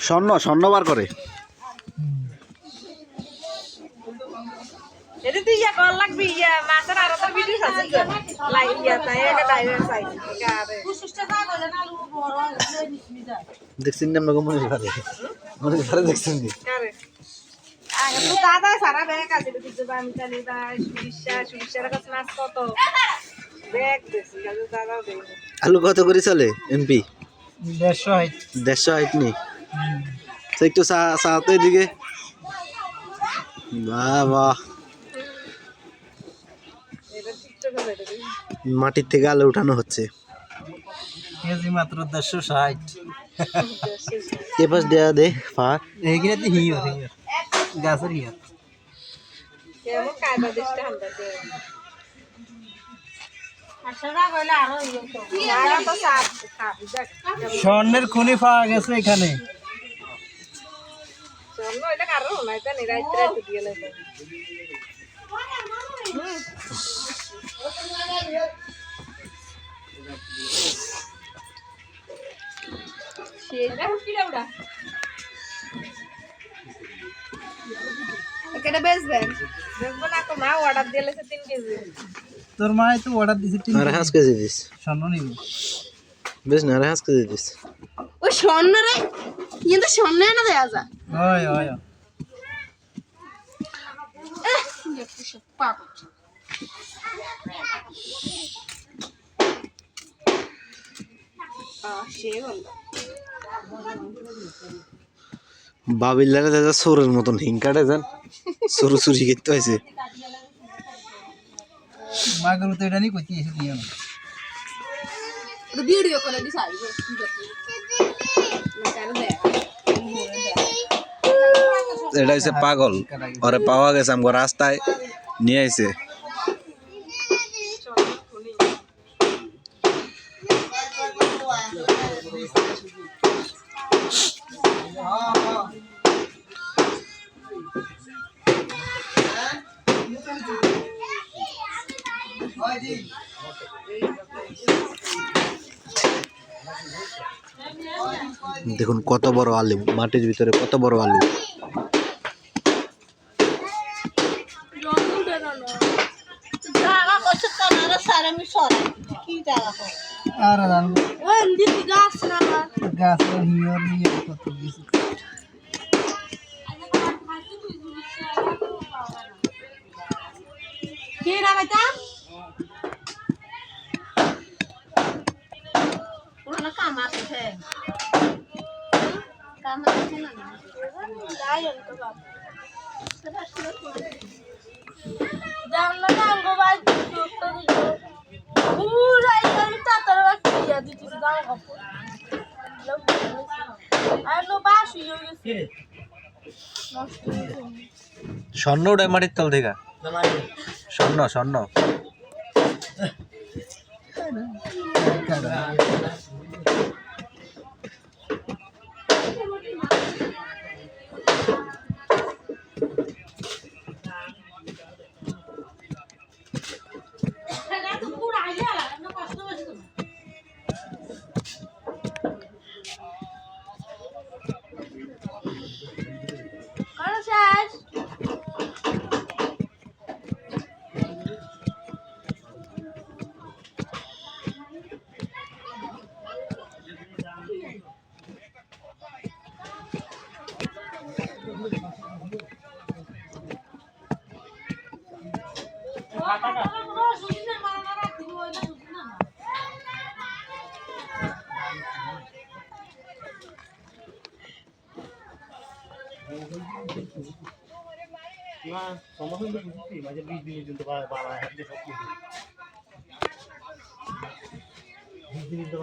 স্বর্ণ স্বর্ণ বার করে এটা তুই ইয়া কল লাগবি ইয়া মাছের আর তো ভিডিও আছে লাই ইয়া তাই একটা ডাইভার সাইজ আরে কুসুসটা যা বলে না আলু বড় নিসমি যায় দেখছেন না মনে ঘরে দেখছেন কি আরে আগে তো দাদা সারা ব্যাগ আছে কিন্তু আমি জানি না সুবিশার কাছে মাছ কত ব্যাগ দিছি দাদা দেই আলু কত করে চলে এমপি 150 হাইট নেই একটু সাথে দিকে বাহ বাহ মাটির থেকে আলু উঠানো হচ্ছে কেজি মাত্র 160 এ পাশ দেয়া দে ফার এইখানে তো হিও গাছের হিও কেমন কায়দা দেশটা হামদা দে আশারা কইলে আরো ইয়ে তো আরো তো সাপ খাবি দেখ স্বর্ণের খনি পাওয়া গেছে এখানে স্বর্ণ এটা কারো নাই তো রাইতে রাইতে দিয়ে লাগে এটা বেচবেন না তো মা অর্ডার দিয়েছে 3 কেজি তোর মা তো অর্ডার দিছে 3 আর হাঁস কেজি দিস স্বর্ণ নিব বেশ না আর হাঁস কেজি দিস ওই স্বর্ণ রে কিন্তু স্বর্ণ না দেয়া যা হয় হয় বাবিল্লারে দাদা সোরের মতন হিংকাটে যান সরু চুরি করতে হয়েছে মাগুর তো এটা নি কইতে এসে দিও না ভিডিও করে দিস আইবে না কেন দে এটা হচ্ছে পাগল ওরে পাওয়া গেছে আমার রাস্তায় নিয়ে আইছে দেখুন কত বড় আলু মাটির ভিতরে কত বড় আলু আর জানবো গাছের হিও নিয়ে কত কিছু কি না বেটা পুরো কাম আছে কাম আছে না যাই তো বাবা জানলা জানগো ভাই তো পুরাই করে তাতার বাকিয়া দিতে দাও কাপড় আর নো বাসি হইছে স্বর্ণ উঠে মাটির তল থেকে স্বর্ণ স্বর্ণ না সমস্যা তো বুঝছি মাঝে 20 দিনের জন্য বাবা হাতে সব কিছু 20 দিনের তো